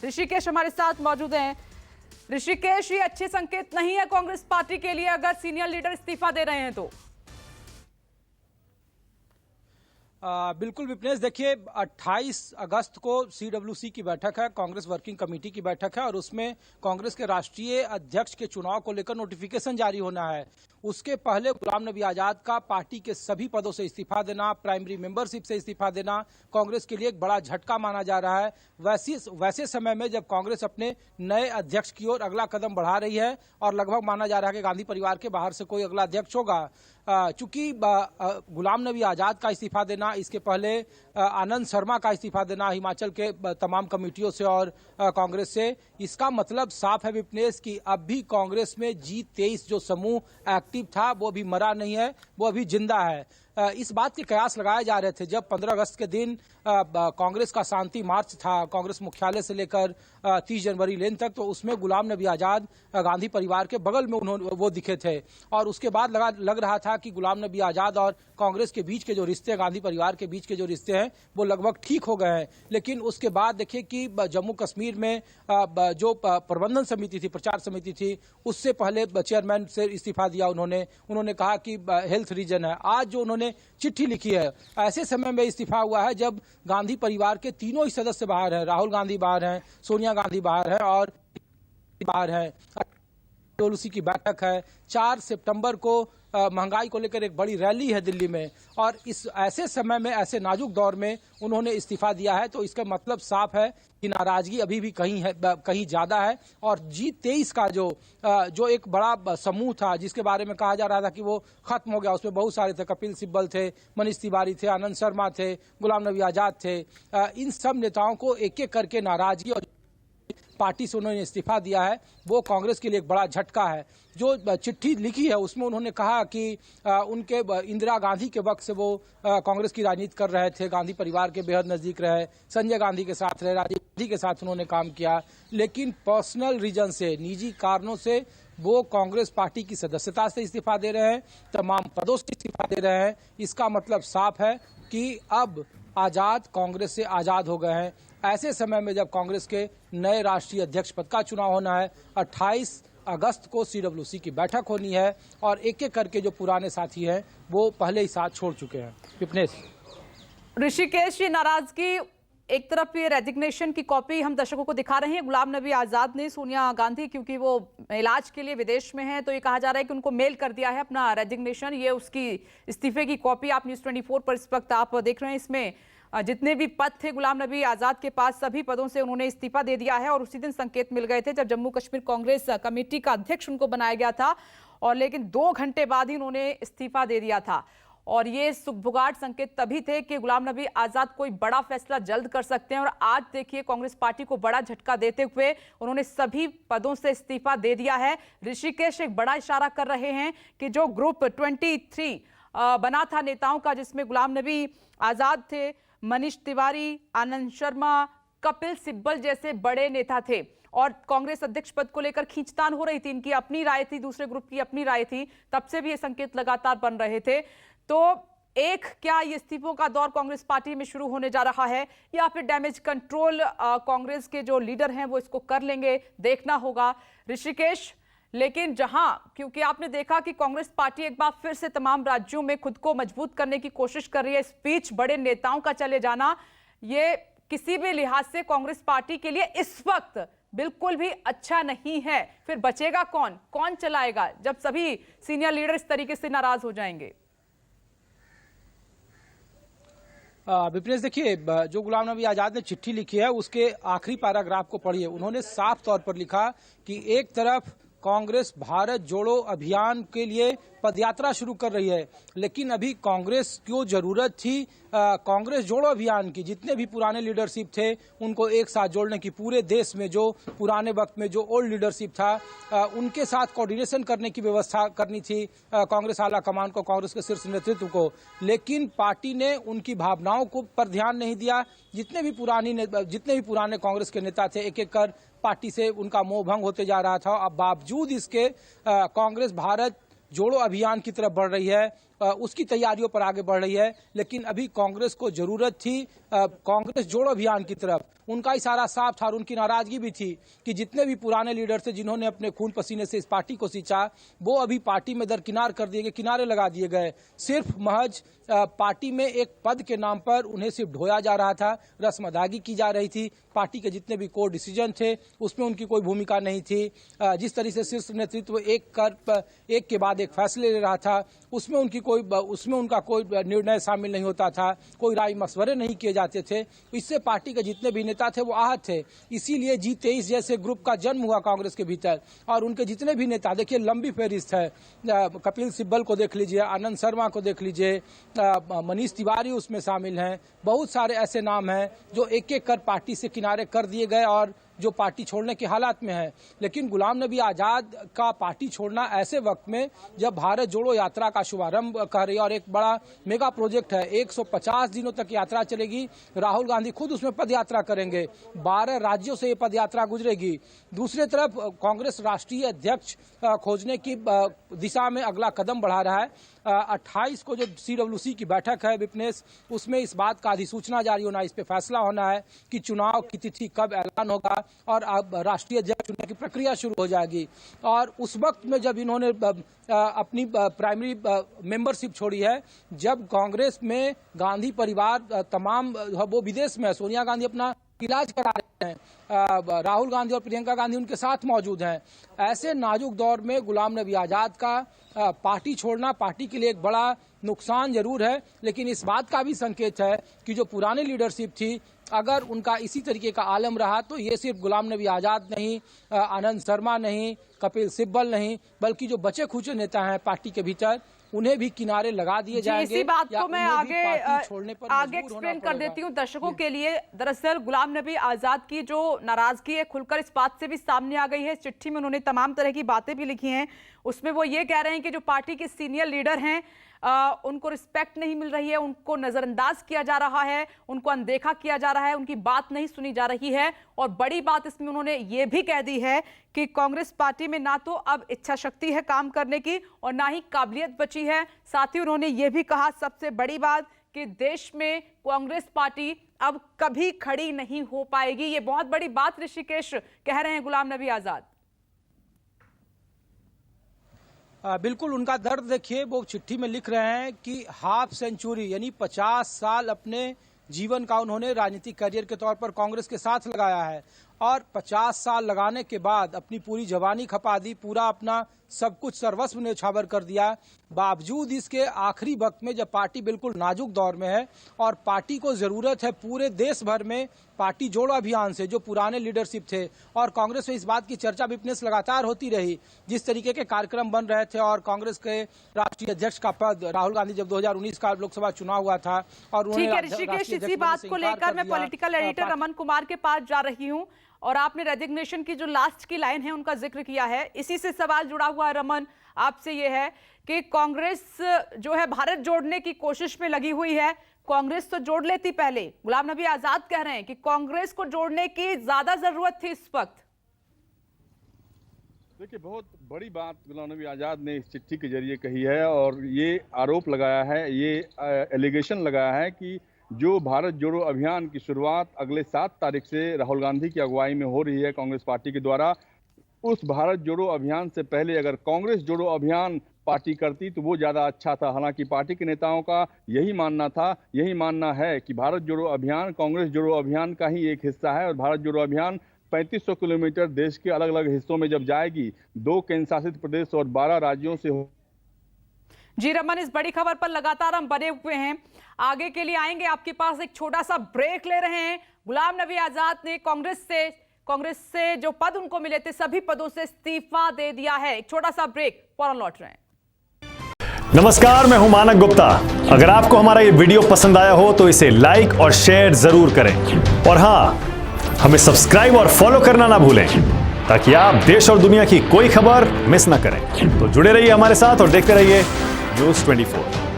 ऋषिकेश हमारे साथ मौजूद हैं। ऋषिकेश, ये अच्छे संकेत नहीं है कांग्रेस पार्टी के लिए अगर सीनियर लीडर इस्तीफा दे रहे हैं तो? बिल्कुल विपनेश, देखिए 28 अगस्त को सीडब्ल्यूसी की बैठक है, कांग्रेस वर्किंग कमेटी की बैठक है और उसमें कांग्रेस के राष्ट्रीय अध्यक्ष के चुनाव को लेकर नोटिफिकेशन जारी होना है। उसके पहले गुलाम नबी आजाद का पार्टी के सभी पदों से इस्तीफा देना, प्राइमरी मेंबरशिप से इस्तीफा देना कांग्रेस के लिए एक बड़ा झटका माना जा रहा है। वैसे समय में जब कांग्रेस अपने नए अध्यक्ष की ओर अगला कदम बढ़ा रही है और लगभग माना जा रहा है कि गांधी परिवार के बाहर से कोई अगला अध्यक्ष होगा। चूंकि गुलाम नबी आजाद का इस्तीफा देना, इसके पहले आनंद शर्मा का इस्तीफा देना हिमाचल के तमाम कमेटियों से और कांग्रेस से, इसका मतलब साफ है विपनेश कि अब भी कांग्रेस में G23 जो समूह एक्टिव था वो अभी मरा नहीं है, वो अभी जिंदा है। इस बात के कयास लगाए जा रहे थे जब 15 अगस्त के दिन कांग्रेस का शांति मार्च था कांग्रेस मुख्यालय से लेकर 30 जनवरी लेन तक, तो उसमें गुलाम नबी आजाद गांधी परिवार के बगल में वो दिखे थे और उसके बाद लग रहा था कि गुलाम नबी आजाद और कांग्रेस के बीच के जो रिश्ते, गांधी परिवार के बीच के जो रिश्ते हैं वो लगभग ठीक हो गए हैं। लेकिन उसके बाद देखिए कि जम्मू कश्मीर में जो प्रबंधन समिति थी, प्रचार समिति थी, उससे पहले चेयरमैन से इस्तीफा दिया उन्होंने कहा कि हेल्थ रीजन है। आज जो उन्होंने चिट्ठी लिखी है, ऐसे समय में इस्तीफा हुआ है जब गांधी परिवार के तीनों ही सदस्य बाहर हैं, राहुल गांधी बाहर हैं, सोनिया गांधी बाहर है और बाहर है। उसी की बैठक है, 4 सितंबर को महंगाई को लेकर एक बड़ी रैली है दिल्ली में और इस ऐसे समय में, ऐसे नाजुक दौर में उन्होंने इस्तीफा दिया है। तो इसका मतलब साफ है कि नाराजगी अभी भी कहीं ज्यादा है और G23 का जो एक बड़ा समूह था जिसके बारे में कहा जा रहा था कि वो खत्म हो गया, उसमें बहुत सारे थे, कपिल सिब्बल थे, मनीष तिवारी थे, आनंद शर्मा थे, गुलाम नबी आजाद थे, इन सब नेताओं को एक एक करके नाराजगी और पार्टी से उन्होंने इस्तीफा दिया है, वो कांग्रेस के लिए एक बड़ा झटका है। जो चिट्ठी लिखी है उसमें उन्होंने कहा कि उनके इंदिरा गांधी के वक्त से वो कांग्रेस की राजनीति कर रहे थे, गांधी परिवार के बेहद नजदीक रहे, संजय गांधी के साथ रहे, राजीव गांधी के साथ उन्होंने काम किया, लेकिन पर्सनल रीजन से, निजी कारणों से वो कांग्रेस पार्टी की सदस्यता से इस्तीफा दे रहे हैं, तमाम पदों से इस्तीफा दे रहे हैं। इसका मतलब साफ है कि अब आजाद कांग्रेस से आजाद हो गए हैं। ऐसे समय में जब कांग्रेस के नए राष्ट्रीय अध्यक्ष पद का चुनाव होना है, 28 अगस्त को सीडब्ल्यूसी की बैठक होनी है और एक एक करके जो पुराने साथी हैं वो पहले ही साथ छोड़ चुके हैं। विपनेश, ऋषिकेश, ये नाराजगी एक तरफ ये रेजिग्नेशन की कॉपी हम दर्शकों को दिखा रहे हैं। गुलाम नबी आजाद ने सोनिया गांधी, क्योंकि वो इलाज के लिए विदेश में हैं, तो ये कहा जा रहा है कि उनको मेल कर दिया है अपना रेजिग्नेशन। ये उसकी इस्तीफे की कॉपी आप न्यूज़ 24 पर इस वक्त आप देख रहे हैं। इसमें जितने भी पद थे गुलाम नबी आजाद के पास, सभी पदों से उन्होंने इस्तीफा दे दिया है और उसी दिन संकेत मिल गए थे जब जम्मू कश्मीर कांग्रेस कमेटी का अध्यक्ष उनको बनाया गया था और लेकिन 2 घंटे बाद ही उन्होंने इस्तीफा दे दिया था। और ये सुगबुगाहट संकेत तभी थे कि गुलाम नबी आजाद कोई बड़ा फैसला जल्द कर सकते हैं और आज देखिए कांग्रेस पार्टी को बड़ा झटका देते हुए उन्होंने सभी पदों से इस्तीफा दे दिया है। ऋषिकेश एक बड़ा इशारा कर रहे हैं कि जो ग्रुप 23 बना था नेताओं का, जिसमें गुलाम नबी आजाद थे, मनीष तिवारी, आनंद शर्मा, कपिल सिब्बल जैसे बड़े नेता थे और कांग्रेस अध्यक्ष पद को लेकर खींचतान हो रही थी, इनकी अपनी राय थी, दूसरे ग्रुप की अपनी राय थी, तब से भी ये संकेत लगातार बन रहे थे। तो क्या ये इस्तीफों का दौर कांग्रेस पार्टी में शुरू होने जा रहा है या फिर डैमेज कंट्रोल कांग्रेस के जो लीडर हैं वो इसको कर लेंगे, देखना होगा ऋषिकेश। लेकिन क्योंकि आपने देखा कि कांग्रेस पार्टी एक बार फिर से तमाम राज्यों में खुद को मजबूत करने की कोशिश कर रही है, स्पीच, बड़े नेताओं का चले जाना, ये किसी भी लिहाज से कांग्रेस पार्टी के लिए इस वक्त बिल्कुल भी अच्छा नहीं है। फिर बचेगा कौन चलाएगा जब सभी सीनियर लीडर इस तरीके से नाराज हो जाएंगे? विपनेश, देखिए जो गुलाम नबी आजाद ने चिट्ठी लिखी है उसके आखिरी पैराग्राफ को पढ़िए। उन्होंने साफ तौर पर लिखा कि एक तरफ कांग्रेस भारत जोड़ो अभियान के लिए पदयात्रा शुरू कर रही है, लेकिन अभी कांग्रेस को जरूरत थी कांग्रेस जोड़ो अभियान की। जितने भी पुराने लीडरशिप थे उनको एक साथ जोड़ने की, पूरे देश में जो पुराने वक्त में जो ओल्ड लीडरशिप था उनके साथ कोऑर्डिनेशन करने की व्यवस्था करनी थी कांग्रेस आला कमान को, कांग्रेस के शीर्ष नेतृत्व को। लेकिन पार्टी ने उनकी भावनाओं को पर ध्यान नहीं दिया। जितने भी पुराने कांग्रेस के नेता थे एक एक कर पार्टी से उनका मोह भंग होते जा रहा था। अब बावजूद इसके कांग्रेस भारत जोड़ो अभियान की तरफ बढ़ रही है उसकी तैयारियों पर आगे बढ़ रही है। लेकिन अभी कांग्रेस को जरूरत थी कांग्रेस जोड़ो अभियान की तरफ। उनका इशारा साफ था और उनकी नाराजगी भी थी कि जितने भी पुराने लीडर थे जिन्होंने अपने खून पसीने से इस पार्टी को सींचा, वो अभी पार्टी में दरकिनार कर दिए गए, किनारे लगा दिए गए। सिर्फ महज पार्टी में एक पद के नाम पर उन्हें सिर्फ ढोया जा रहा था, रस्म अदायगी की जा रही थी। पार्टी के जितने भी कोर डिसीजन थे उसमें उनकी कोई भूमिका नहीं थी। जिस तरह से शीर्ष नेतृत्व एक के बाद एक फैसले ले रहा था, उसमें उनका कोई निर्णय शामिल नहीं होता था, कोई राय मशवरे नहीं किए जाते थे। इससे पार्टी के जितने भी नेता थे वो आहत थे। इसीलिए G23 जैसे ग्रुप का जन्म हुआ कांग्रेस के भीतर। और उनके जितने भी नेता, देखिए लंबी फहरिस्त है, कपिल सिब्बल को देख लीजिए, आनंद शर्मा को देख लीजिए, मनीष तिवारी उसमें शामिल हैं। बहुत सारे ऐसे नाम हैं जो एक एक कर पार्टी से किनारे कर दिए गए और जो पार्टी छोड़ने के हालात में है। लेकिन गुलाम नबी आजाद का पार्टी छोड़ना ऐसे वक्त में जब भारत जोड़ो यात्रा का शुभारंभ कर रही है और एक बड़ा मेगा प्रोजेक्ट है, 150 दिनों तक यात्रा चलेगी। राहुल गांधी खुद उसमें पद यात्रा करेंगे, 12 राज्यों से ये पद यात्रा गुजरेगी। दूसरी तरफ कांग्रेस राष्ट्रीय अध्यक्ष खोजने की दिशा में अगला कदम बढ़ा रहा है। 28 को जो CWC की बैठक है विपनेश, उसमें इस बात का अधिसूचना जारी होना, इस पे फैसला होना है कि चुनाव की तिथि कब ऐलान होगा और अब राष्ट्रीय अध्यक्ष चुनने की प्रक्रिया शुरू हो जाएगी। और उस वक्त में जब इन्होंने अपनी प्राइमरी मेंबरशिप छोड़ी है, जब कांग्रेस में गांधी परिवार तमाम वो विदेश में है, सोनिया गांधी अपना इलाज करा रहे हैं, राहुल गांधी और प्रियंका गांधी उनके साथ मौजूद हैं। ऐसे नाजुक दौर में गुलाम नबी आजाद का पार्टी छोड़ना पार्टी के लिए एक बड़ा नुकसान जरूर है। लेकिन इस बात का भी संकेत है कि जो पुरानी लीडरशिप थी, अगर उनका इसी तरीके का आलम रहा तो ये सिर्फ गुलाम नबी आजाद नहीं, आनंद शर्मा नहीं, कपिल सिब्बल नहीं, बल्कि जो बचे खुचे नेता हैं पार्टी के भीतर, उन्हें भी किनारे लगा दिए जाएंगे। इसी बात को मैं आगे एक्सप्लेन कर देती हूँ दर्शकों के लिए। दरअसल गुलाम नबी आजाद की जो नाराजगी है खुलकर इस बात से भी सामने आ गई है। चिट्ठी में उन्होंने तमाम तरह की बातें भी लिखी हैं। उसमें वो ये कह रहे हैं कि जो पार्टी के सीनियर लीडर हैं उनको रिस्पेक्ट नहीं मिल रही है, उनको नजरअंदाज किया जा रहा है, उनको अनदेखा किया जा रहा है, उनकी बात नहीं सुनी जा रही है। और बड़ी बात इसमें उन्होंने ये भी कह दी है कि कांग्रेस पार्टी में ना तो अब इच्छा शक्ति है काम करने की और ना ही काबिलियत बची है। साथ ही उन्होंने ये भी कहा, सबसे बड़ी बात, कि देश में कांग्रेस पार्टी अब कभी खड़ी नहीं हो पाएगी। ये बहुत बड़ी बात ऋषिकेश कह रहे हैं गुलाम नबी आजाद। बिल्कुल, उनका दर्द देखिए, वो चिट्ठी में लिख रहे हैं कि हाफ सेंचुरी यानी 50 साल अपने जीवन का उन्होंने राजनीतिक करियर के तौर पर कांग्रेस के साथ लगाया है और 50 साल लगाने के बाद अपनी पूरी जवानी खपा दी, पूरा अपना सब कुछ सर्वस्व न्यौछावर कर दिया। बावजूद इसके आखिरी वक्त में जब पार्टी बिल्कुल नाजुक दौर में है और पार्टी को जरूरत है पूरे देश भर में पार्टी जोड़ो अभियान से, जो पुराने लीडरशिप थे और कांग्रेस में इस बात की चर्चा विपनेश लगातार होती रही, जिस तरीके के कार्यक्रम बन रहे थे और कांग्रेस के राष्ट्रीय अध्यक्ष का पद राहुल गांधी जब 2019 का लोकसभा चुनाव हुआ था और ऋषिकेश, इसी बात को लेकर मैं पॉलिटिकल एडिटर रमन कुमार के पास जा रही हूँ और आपने रेजिग्नेशन की जो लास्ट की लाइन है उनका जिक्र किया है। इसी से सवाल जुड़ा हुआ है रमन आपसे, ये है कि कांग्रेस जो है भारत जोड़ने की कोशिश में लगी हुई है। कांग्रेस तो जोड़ लेती पहले, गुलाम नबी आजाद कह रहे हैं कि कांग्रेस को जोड़ने की ज्यादा जरूरत थी इस वक्त। देखिए, बहुत बड़ी बात गुलाम नबी आजाद ने इस चिट्ठी के जरिए कही है और ये आरोप लगाया है, ये एलिगेशन लगाया है कि जो भारत जोड़ो अभियान की शुरुआत अगले 7 तारीख से राहुल गांधी की अगुवाई में हो रही है कांग्रेस पार्टी के द्वारा, उस भारत जोड़ो अभियान से पहले अगर कांग्रेस जोड़ो अभियान पार्टी करती तो वो ज़्यादा अच्छा था। हालांकि पार्टी के नेताओं का यही मानना है कि भारत जोड़ो अभियान कांग्रेस जोड़ो अभियान का ही एक हिस्सा है और भारत जोड़ो अभियान 3500 किलोमीटर देश के अलग अलग हिस्सों में जब जाएगी, 2 केंद्र शासित प्रदेश और 12 राज्यों से हो। जी रमन, इस बड़ी खबर पर लगातार हम बने हुए हैं, आगे के लिए आएंगे आपके पास। एक छोटा सा ब्रेक ले रहे हैं। गुलाम नबी आजाद ने कांग्रेस से जो पद उनको मिले थे सभी पदों से इस्तीफा दे दिया है। एक छोटा सा ब्रेक, फौरन लौट रहे हैं। नमस्कार, मैं हूं मानक गुप्ता। अगर आपको हमारा ये वीडियो पसंद आया हो तो इसे लाइक और शेयर जरूर करें और हां, हमें सब्सक्राइब और फॉलो करना ना भूलें ताकि आप देश और दुनिया की कोई खबर मिस ना करें। तो जुड़े रहिए हमारे साथ और देखते रहिए न्यूज़ 24।